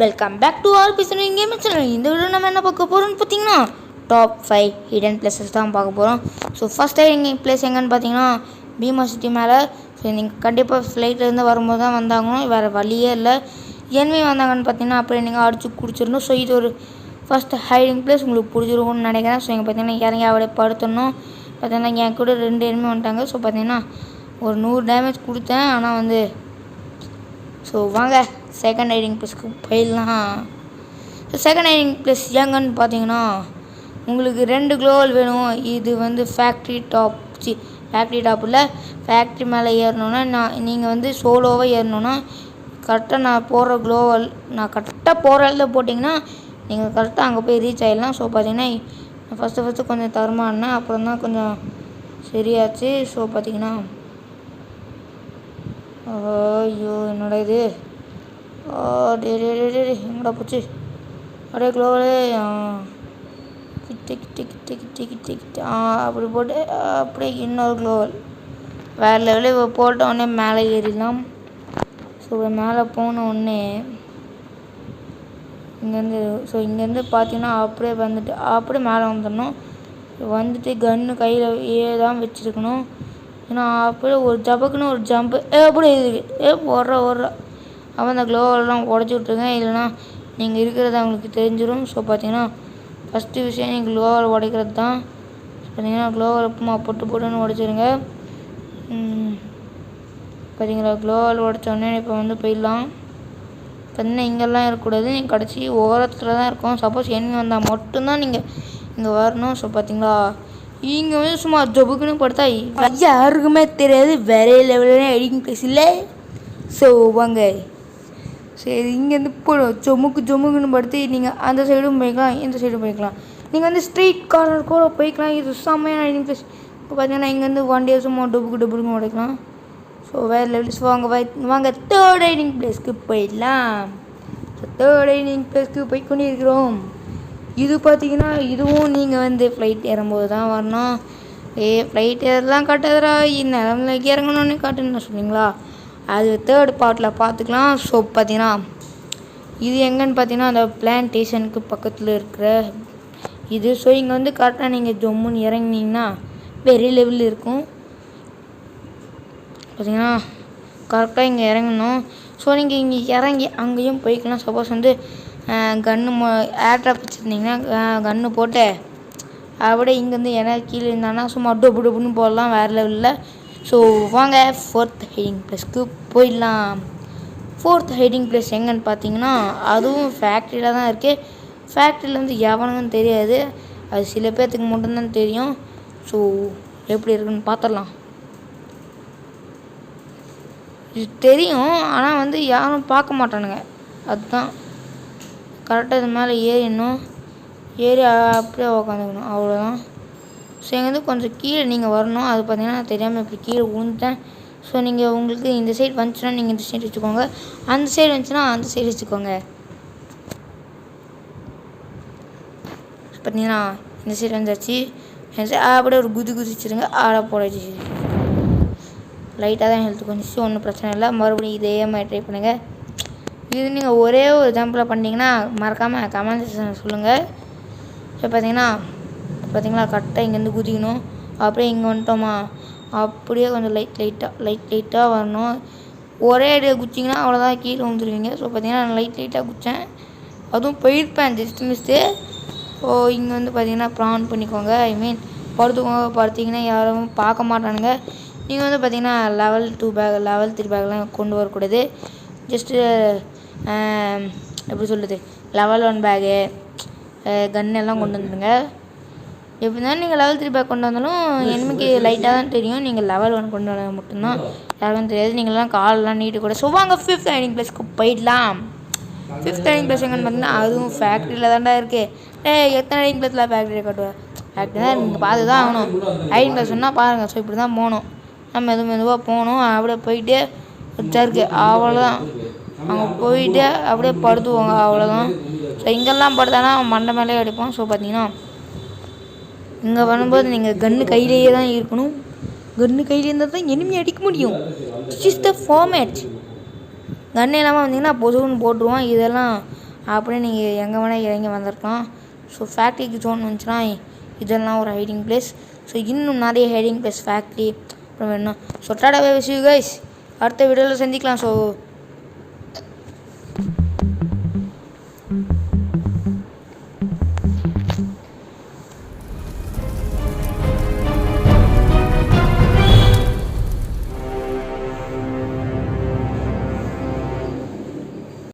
Welcome back to our பிசனிங் game channel. இந்த video நம்ம என்ன பார்க்க போகிறோம்னு பார்த்தீங்கன்னா டாப் 5 ஹிடன் பிளேசஸ் தான் பார்க்க போகிறோம். ஸோ ஃபஸ்ட் ஹைடிங் பிளேஸ் எங்கன்னு பார்த்தீங்கன்னா பீமா சிட்டி மேலே. ஸோ நீங்கள் கண்டிப்பாக ஃப்ளைட்லேருந்து வரும்போது தான் வந்தாங்கணும், வேறு வழியே இல்லை. என்வி வந்தாங்கன்னு பார்த்தீங்கன்னா அப்படியே நீங்கள் அடிச்சு குடிச்சிடணும். ஸோ இது ஒரு ஃபஸ்ட் ஹைடிங் பிளேஸ் உங்களுக்கு பிடிச்சிருக்கும்னு நினைக்கிறேன். ஸோ இங்கே பார்த்தீங்கன்னா இறங்கி அப்படியே படுத்தணும். பார்த்தீங்கன்னா என் கூட 2 எனிமி வந்துட்டாங்க. ஸோ பார்த்தீங்கன்னா ஒரு 100 டேமேஜ் கொடுத்தேன். ஆனால் வந்து ஸோ வாங்க செகண்ட் ஹைடிங் பிளேஸ்க்கு போயிடலாம். ஸோ செகண்ட் ஹைடிங் பிளேஸ் எங்கன்னு பார்த்தீங்கன்னா உங்களுக்கு 2 க்ளோவல் வேணும். இது வந்து ஃபேக்ட்ரி டாப்பில் ஃபேக்ட்ரி மேலே ஏறணுன்னா நீங்கள் வந்து சோலோவாக ஏறணுன்னா கரெக்டாக நான் கரெக்டாக போகிற இடத்துல போட்டிங்கன்னா நீங்கள் கரெக்டாக அங்கே போய் ரீச் ஆகிடலாம். ஸோ பார்த்தீங்கன்னா நான் ஃபஸ்ட்டு கொஞ்சம் தரமானேன், அப்புறம் தான் கொஞ்சம் சரியாச்சு. ஸோ பார்த்தீங்கன்னா ஐயோ என்னோட இது எங்கடா போச்சு அப்படியே க்ளோவலே கிட்ட அப்படி போட்டு அப்படியே இன்னொரு க்ளோவல் வேறு லெவலில் இப்போ போட்ட உடனே மேலே ஏறிடலாம். ஸோ மேலே போன உடனே இங்கேருந்து பார்த்தீங்கன்னா அப்படியே மேலே வந்துட்டு கன்று கையில் தான் வச்சுருக்கணும். ஏன்னா அப்படியே ஒரு ஜபக்குன்னு ஒரு ஜம்ப்பு எப்படி ஓடுற அவன் அந்த க்ளோவெல்லாம் உடச்சி விட்ருங்க, இல்லைனா நீங்கள் இருக்கிறது அவங்களுக்கு தெரிஞ்சிடும். ஸோ பார்த்தீங்கன்னா ஃபஸ்ட்டு விஷயம் நீங்கள் க்ளோவல் உடைக்கிறது தான். பார்த்தீங்கன்னா க்ளோவல் உப்புமா போட்டுன்னு உடைச்சிருங்க. பார்த்தீங்களா க்ளோவல் உடைச்சோடனே இப்போ வந்து போயிடலாம். பார்த்தீங்கன்னா இங்கெல்லாம் இருக்கக்கூடாது, நீங்கள் கடைசி ஓரத்தில் தான் இருக்கும். சப்போஸ் எண்ணி வந்தால் மட்டும்தான் நீங்கள் இங்கே வரணும். ஸோ பார்த்தீங்களா இங்கே வந்து சும்மா ஜொபுக்குன்னு படுத்தா யாருக்குமே தெரியாது, வேற லெவலில் ஹைடிங் பிளேஸ் இல்லை. ஸோ வாங்க சரி இங்கேருந்து போடும் ஜொமுக்குன்னு படுத்து நீங்கள் அந்த சைடும் போய்க்கலாம், இந்த சைடும் போய்க்கலாம். நீங்கள் வந்து ஸ்ட்ரீட் கார்னர் கூட போய்க்கலாம். இது செம்மையான ஹைடிங் பிளேஸ். இப்போ பார்த்தீங்கன்னா இங்கேருந்து வண்டியை சும்மா டொபுக்குன்னு உடைக்கலாம். ஸோ வேறு லெவல்ஸ் வாங்க தேர்ட் ஹைடிங் பிளேஸ்க்கு போயிடலாம். ஸோ தேர்ட் ஹைடிங் பிளேஸ்க்கு போய் கொண்டு இருக்கிறோம். இது பார்த்தீங்கன்னா இதுவும் நீங்கள் வந்து ஃப்ளைட் ஏறும்போது தான் வரணும். ஃப்ளைட் ஏறலாம் காட்டாதரா நிலமில் இறங்கணுன்னு காட்டுன்னு சொன்னீங்களா, அது தேர்ட் பார்ட்டில் பார்த்துக்கலாம். ஸோ பார்த்தீங்கன்னா இது எங்கன்னு பார்த்தீங்கன்னா அந்த பிளான்டேஷனுக்கு பக்கத்தில் இருக்கிற இது. ஸோ இங்கே வந்து கரெக்டாக நீங்கள் ஜம்முன்னு இறங்கினீங்கன்னா பெரிய லெவலில் இருக்கும். பார்த்தீங்கன்னா கரெக்டாக இங்கே இறங்கணும். ஸோ நீங்கள் இங்கே இறங்கி அங்கேயும் போய்க்கலாம். சப்போஸ் வந்து கன்று ஏர் ட்ராப் வச்சுருந்தீங்கன்னா கன்று போட்டு அப்படியே இங்கேருந்து கீழே இருந்தாங்கன்னா சும்மா டொப்புன்னு போடலாம் வேறு லெவலில். ஸோ வாங்க ஃபோர்த் ஹைடிங் பிளேஸ்க்கு போயிடலாம். ஃபோர்த் ஹைடிங் பிளேஸ் எங்கன்னு பார்த்தீங்கன்னா அதுவும் ஃபேக்ட்ரியில் தான் இருக்குது. ஃபேக்ட்ரியில் வந்து எவனுங்கன்னு தெரியாது, அது சில பேர்த்துக்கு மட்டும்தான் தெரியும். ஸோ எப்படி இருக்குன்னு பார்த்துடலாம். இது தெரியும், ஆனால் வந்து யாரும் பார்க்க மாட்டானுங்க. அதுதான் கரெக்டாக இது மேலே ஏறி அப்படியே உக்காந்துக்கணும், அவ்வளோதான். ஸோ இங்கேருந்து கொஞ்சம் கீழே நீங்கள் வரணும். அது பார்த்தீங்கன்னா தெரியாமல் இப்படி கீழே விழுந்துட்டேன். ஸோ நீங்கள் உங்களுக்கு இந்த சைடு வந்துச்சுன்னா நீங்கள் இந்த சைடு வச்சுக்கோங்க, அந்த சைடு வந்துச்சுன்னா அந்த சைடு வச்சுக்கோங்க. பார்த்தீங்கன்னா இந்த சைடு வந்துச்சு, அப்படியே ஒரு குதிச்சிருங்க, போட வச்சு லைட்டாக தான் ஹெல்த் கொஞ்சம் ஒன்றும் பிரச்சனை இல்லை. மறுபடியும் இதே மாதிரி ட்ரை பண்ணுங்கள். இது நீங்கள் ஒரே ஒரு ஜம்பில் பண்ணிங்கன்னா மறக்காமல் கமெண்ட் செக்ஷனில் சொல்லுங்கள். ஸோ பார்த்தீங்களா கரெக்டாக இங்கேருந்து குதிக்கணும். அப்படியே இங்கே வந்துட்டோமா அப்படியே கொஞ்சம் லைட்டாக வரணும். ஒரே அடியாக குச்சிங்கன்னா அவ்வளோதான் கீழே வந்துடுவீங்க. ஸோ பார்த்தீங்கன்னா நான் லைட்டாக குச்சேன், அதுவும் போயிருப்பேன் ஜஸ்ட் மிஸ்ஸு. ஸோ இங்கே வந்து பார்த்தீங்கன்னா ப்ரான் பண்ணிக்கோங்க, படுத்திங்கன்னா யாரும் பார்க்க மாட்டானுங்க. நீங்கள் வந்து பார்த்தீங்கன்னா லெவல் 2 பேக் லெவல் 3 பேக்லாம் கொண்டு வரக்கூடாது. ஜஸ்ட்டு எப்படி சொல்லுது லெவல் 1 பேகு கன் எல்லாம் கொண்டு வந்துடுங்க. எப்படி இருந்தாலும் நீங்கள் லெவல் 3 பேக் கொண்டு வந்தாலும் எனிமிக்கு லைட்டாக தான் தெரியும். நீங்கள் லெவல் 1 கொண்டு வர மட்டும்தான் யாருக்கும் தெரியாது. நீங்கள்லாம் காலெலாம் நீட்டு கூட. ஸோ வாங்க ஃபிஃப்த் ஹைடிங் பிளேஸ்க்கு போயிடலாம். ஃபிஃப்த் ஹைடிங் பிளேஸ் எங்கன்னு பார்த்தீங்கன்னா அதுவும் ஃபேக்ட்ரியில் தான்டா இருக்குது. எத்தனை ஹைடிங் பிளேஸில் ஃபேக்ட்ரியை காட்டுவேன், ஃபேக்ட்ரி தான் நீங்கள் பார்த்து தான் ஆகணும். ஹைடிங் பிளேஸ் சொன்னால் பாருங்கள். ஸோ இப்படி தான் போகணும், நம்ம மெதுவாக போகணும். அப்படியே போயிட்டு வச்சாருக்கு, அவ்வளோதான். அங்கே போயிட்டு அப்படியே படுத்துவோங்க, அவ்வளோதான். ஸோ இங்கெல்லாம் படுத்தானா மண்டை மேலே அடிப்போம். ஸோ பார்த்தீங்கன்னா இங்கே வரும்போது நீங்கள் கன்று கையிலேயே தான் இருக்கணும். கன்று கையில் இருந்தால் தான் எனிமி அடிக்க முடியும். This is the format. கன்று இல்லாமல் வந்தீங்கன்னா பொதுன்னு போட்டுருவோம். இதெல்லாம் அப்படியே நீங்கள் எங்கே வேணால் இறங்கி வந்திருக்கலாம். ஸோ ஃபேக்ட்ரிக்கு ஜோன் வந்துச்சுன்னா இதெல்லாம் ஒரு ஹைடிங் பிளேஸ். ஸோ இன்னும் நிறைய ஹைடிங் பிளேஸ் ஃபேக்ட்ரி அப்புறம் வேணும். So tata bye bye, see you guys. அடுத்த வீடியோவில் சந்திக்கலாம். ஸோ